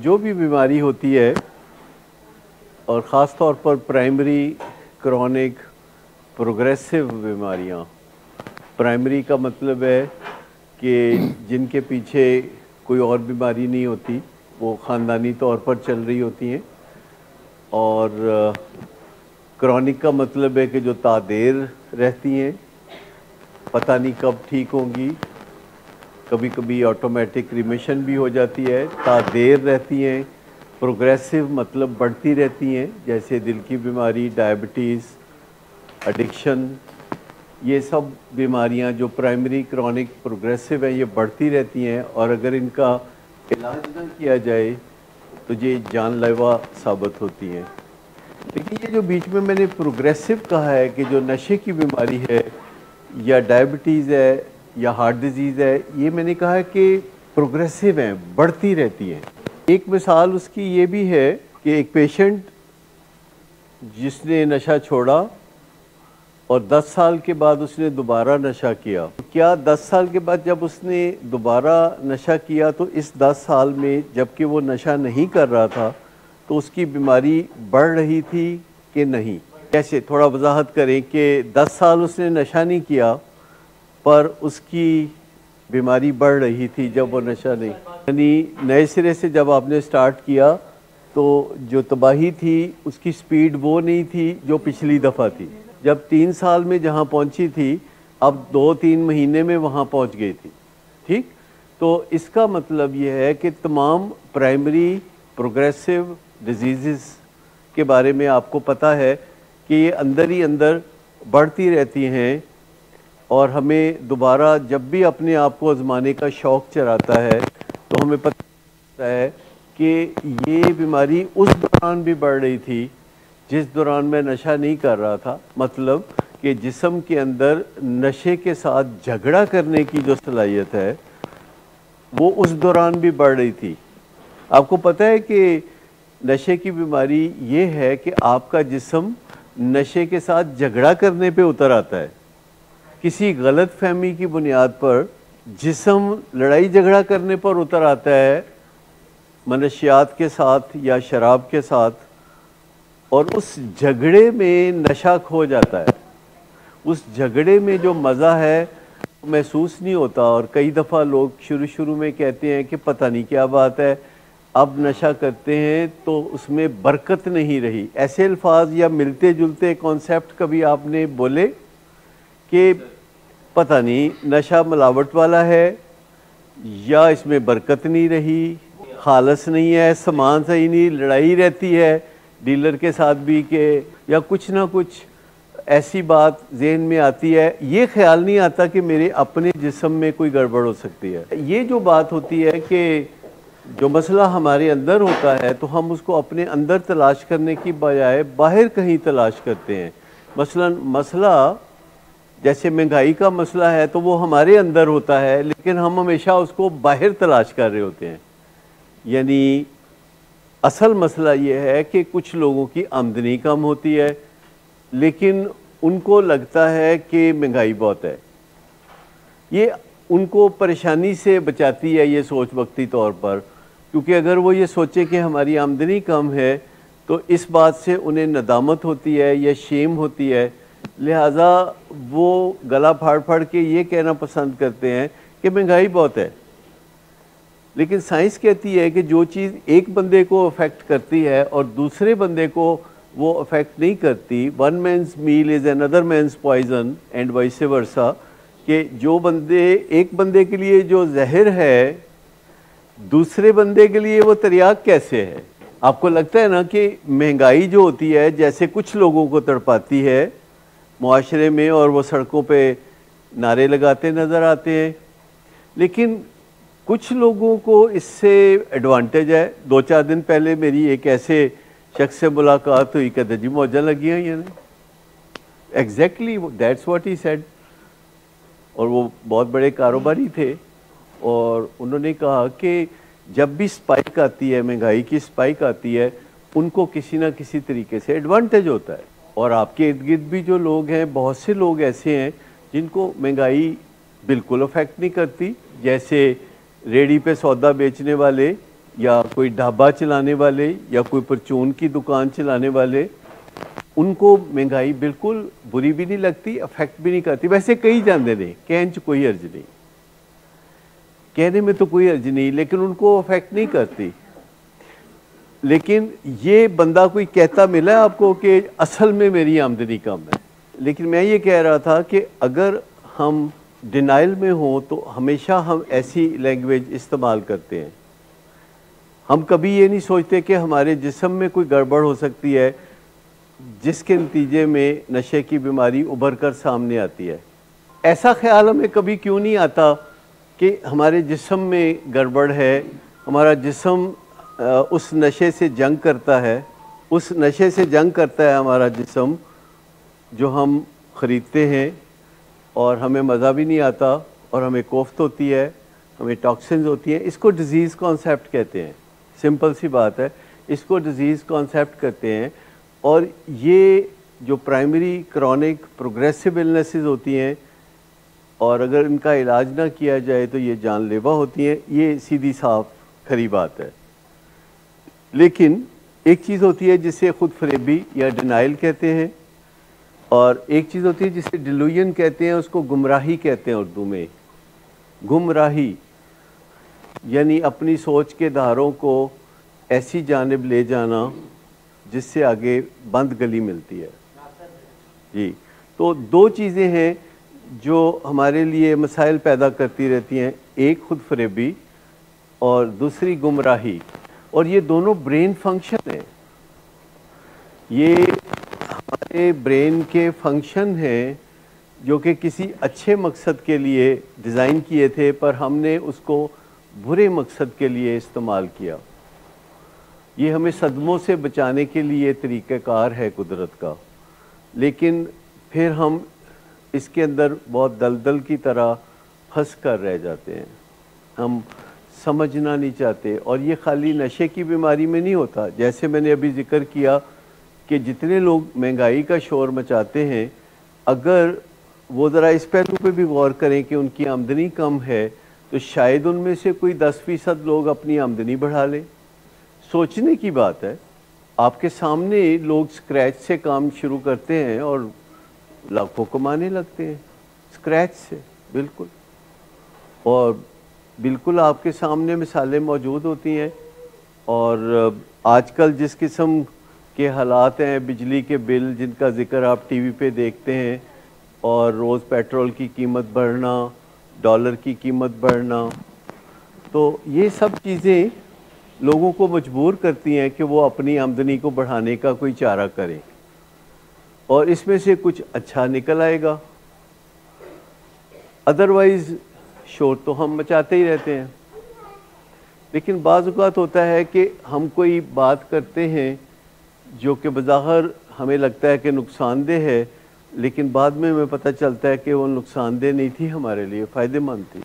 जो भी बीमारी होती है और ख़ास तौर पर प्राइमरी क्रॉनिक प्रोग्रेसिव बीमारियां, प्राइमरी का मतलब है कि जिनके पीछे कोई और बीमारी नहीं होती, वो ख़ानदानी तौर पर चल रही होती हैं, और क्रॉनिक का मतलब है कि जो तादेर रहती हैं, पता नहीं कब ठीक होंगी, कभी कभी ऑटोमेटिक रिमिशन भी हो जाती है, तादेर रहती हैं। प्रोग्रेसिव मतलब बढ़ती रहती हैं, जैसे दिल की बीमारी, डायबिटीज़, एडिक्शन, ये सब बीमारियां जो प्राइमरी क्रॉनिक प्रोग्रेसिव हैं, ये बढ़ती रहती हैं और अगर इनका इलाज ना किया जाए तो ये जानलेवा साबित होती हैं। लेकिन ये जो बीच में मैंने प्रोग्रेसिव कहा है कि जो नशे की बीमारी है या डायबिटीज़ है या हार्ट डिजीज़ है, ये मैंने कहा है कि प्रोग्रेसिव हैं, बढ़ती रहती हैं। एक मिसाल उसकी ये भी है कि एक पेशेंट जिसने नशा छोड़ा और 10 साल के बाद उसने दोबारा नशा किया, क्या 10 साल के बाद जब उसने दोबारा नशा किया तो इस 10 साल में जबकि वो नशा नहीं कर रहा था तो उसकी बीमारी बढ़ रही थी कि नहीं? कैसे, थोड़ा वजाहत करें कि 10 साल उसने नशा नहीं किया पर उसकी बीमारी बढ़ रही थी जब वो नशा नहीं, यानी नए सिरे से जब आपने स्टार्ट किया तो जो तबाही थी उसकी स्पीड वो नहीं थी जो पिछली दफ़ा थी। जब 3 साल में जहाँ पहुँची थी अब 2-3 महीने में वहाँ पहुँच गई थी। ठीक, तो इसका मतलब ये है कि तमाम प्राइमरी प्रोग्रेसिव डिजीज़ के बारे में आपको पता है कि ये अंदर ही अंदर बढ़ती रहती हैं और हमें दोबारा जब भी अपने आप को आजमाने का शौक़ चढ़ाता है तो हमें पता चलता है कि ये बीमारी उस दौरान भी बढ़ रही थी जिस दौरान मैं नशा नहीं कर रहा था। मतलब कि जिस्म के अंदर नशे के साथ झगड़ा करने की जो सलाहियत है वो उस दौरान भी बढ़ रही थी। आपको पता है कि नशे की बीमारी ये है कि आपका जिस्म नशे के साथ झगड़ा करने पे उतर आता है। किसी गलत फहमी की बुनियाद पर जिस्म लड़ाई झगड़ा करने पर उतर आता है, मनशियात के साथ या शराब के साथ, और उस झगड़े में नशा खो जाता है। उस झगड़े में जो मज़ा है महसूस नहीं होता और कई दफ़ा लोग शुरू में कहते हैं कि पता नहीं क्या बात है, अब नशा करते हैं तो उसमें बरकत नहीं रही। ऐसे अल्फाज या मिलते जुलते कॉन्सेप्ट कभी आपने बोले कि पता नहीं नशा मिलावट वाला है या इसमें बरकत नहीं रही, खालस नहीं है, सामान सही नहीं, लड़ाई रहती है डीलर के साथ भी के, या कुछ ना कुछ ऐसी बात जहन में आती है, ये ख्याल नहीं आता कि मेरे अपने जिस्म में कोई गड़बड़ हो सकती है। ये जो बात होती है कि जो मसला हमारे अंदर होता है तो हम उसको अपने अंदर तलाश करने की बजाय बाहर कहीं तलाश करते हैं। मसलन मसला जैसे महंगाई का मसला है तो वो हमारे अंदर होता है लेकिन हम हमेशा उसको बाहर तलाश कर रहे होते हैं। यानी असल मसला ये है कि कुछ लोगों की आमदनी कम होती है लेकिन उनको लगता है कि महंगाई बहुत है। ये उनको परेशानी से बचाती है ये सोच वक्ती तौर पर, क्योंकि अगर वो ये सोचे कि हमारी आमदनी कम है तो इस बात से उन्हें नदामत होती है या शेम होती है, लिहाजा वो गला फाड़ फाड़ के ये कहना पसंद करते हैं कि महंगाई बहुत है। लेकिन साइंस कहती है कि जो चीज़ एक बंदे को अफेक्ट करती है और दूसरे बंदे को वो अफेक्ट नहीं करती, one man's meal is another man's poison and vice versa, कि जो बंदे एक बंदे के लिए जो जहर है दूसरे बंदे के लिए वो तरियाक कैसे है। आपको लगता है ना कि महंगाई जो होती है जैसे कुछ लोगों को तड़पाती है मुआशरे में और वो सड़कों पे नारे लगाते नज़र आते हैं, लेकिन कुछ लोगों को इससे एडवांटेज है। 2-4 दिन पहले मेरी एक ऐसे शख्स से मुलाकात हुई, कहते जी मौजा लगी हैं ये, exactly that's what he said. और वो बहुत बड़े कारोबारी थे और उन्होंने कहा कि जब भी स्पाइक आती है, महंगाई की स्पाइक आती है, उनको किसी ना किसी तरीके से एडवांटेज होता है। और आपके इर्द गिर्द भी जो लोग हैं, बहुत से लोग ऐसे हैं जिनको महंगाई बिल्कुल अफेक्ट नहीं करती। जैसे रेडी पे सौदा बेचने वाले یا کوئی ڈھابا چلانے والے یا کوئی پرچون کی دکان چلانے والے، ان کو مہنگائی بالکل بری بھی نہیں لگتی، افیکٹ بھی نہیں کرتی. ویسے کئی جاندے نے کہنے چ کوئی حرج نہیں، کہنے میں تو کوئی حرج نہیں، لیکن ان کو افیکٹ نہیں کرتی. لیکن یہ بندہ کوئی کہتا ملا ہے آپ کو کہ اصل میں میری آمدنی کم ہے. لیکن میں یہ کہہ رہا تھا کہ اگر ہم ڈینائل میں ہوں تو ہمیشہ ہم ایسی لینگویج استعمال کرتے ہیں. ہم کبھی یہ نہیں سوچتے کہ ہمارے جسم میں کوئی گڑبڑ ہو سکتی ہے جس کے نتیجے میں نشے کی بیماری ابھر کر سامنے آتی ہے. ایسا خیال ہمیں کبھی کیوں نہیں آتا کہ ہمارے جسم میں گڑبڑ ہے، ہمارا جسم اس نشے سے جنگ کرتا ہے، اس نشے سے جنگ کرتا ہے ہمارا جسم جو ہم خریدتے ہیں، اور ہمیں مزہ بھی نہیں آتا اور ہمیں کوفت ہوتی ہے، ہمیں ٹاکسنز ہوتی ہیں. اس کو ڈیزیز کانسیپٹ کہتے ہیں. سمپل سی بات ہے، اس کو ڈیزیز کانسیپٹ کرتے ہیں. اور یہ جو پرائمری کرونک پروگریسو النیسز ہوتی ہیں، اور اگر ان کا علاج نہ کیا جائے تو یہ جان لیوا ہوتی ہیں. یہ سیدھی صاف کھری بات ہے. لیکن ایک چیز ہوتی ہے جسے خود فریبی یا ڈینائل کہتے ہیں، اور ایک چیز ہوتی ہے جسے ڈیلوژن کہتے ہیں، اس کو گمراہی کہتے ہیں اردو میں. گمراہی یعنی اپنی سوچ کے دھاروں کو ایسی جانب لے جانا جس سے آگے بند گلی ملتی ہے. جی، تو دو چیزیں ہیں جو ہمارے لیے مسائل پیدا کرتی رہتی ہیں، ایک خود فریبی اور دوسری گمراہی. اور یہ دونوں برین فنکشن ہیں، یہ ہمارے برین کے فنکشن ہیں جو کہ کسی اچھے مقصد کے لیے ڈیزائن کیے تھے، پر ہم نے اس کو برے مقصد کے لیے استعمال کیا. یہ ہمیں صدموں سے بچانے کے لیے طریقہ کار ہے قدرت کا، لیکن پھر ہم اس کے اندر بہت دلدل کی طرح پھنس کر رہ جاتے ہیں. ہم سمجھنا نہیں چاہتے. اور یہ خالی نشے کی بیماری میں نہیں ہوتا. جیسے میں نے ابھی ذکر کیا کہ جتنے لوگ مہنگائی کا شور مچاتے ہیں، اگر وہ ذرا اس پہلو پہ بھی غور کریں کہ ان کی آمدنی کم ہے تو شاید ان میں سے کوئی 10% لوگ اپنی آمدنی بڑھا لیں. سوچنے کی بات ہے. آپ کے سامنے لوگ اسکریچ سے کام شروع کرتے ہیں اور لاکھوں کمانے لگتے ہیں اسکریچ سے، بالکل. اور بالکل آپ کے سامنے مثالیں موجود ہوتی ہیں. اور آج کل جس قسم کے حالات ہیں، بجلی کے بل جن کا ذکر آپ ٹی وی پہ دیکھتے ہیں، اور روز پیٹرول کی قیمت بڑھنا، ڈالر کی قیمت بڑھنا، تو یہ سب چیزیں لوگوں کو مجبور کرتی ہیں کہ وہ اپنی آمدنی کو بڑھانے کا کوئی چارہ کریں، اور اس میں سے کچھ اچھا نکل آئے گا. ادروائز شور تو ہم مچاتے ہی رہتے ہیں. لیکن بعض اوقات ہوتا ہے کہ ہم کوئی بات کرتے ہیں جو کہ بظاہر ہمیں لگتا ہے کہ نقصان دہ ہے، لیکن بعد میں ہمیں پتہ چلتا ہے کہ وہ نقصان دہ نہیں تھی، ہمارے لیے فائدہ مند تھی.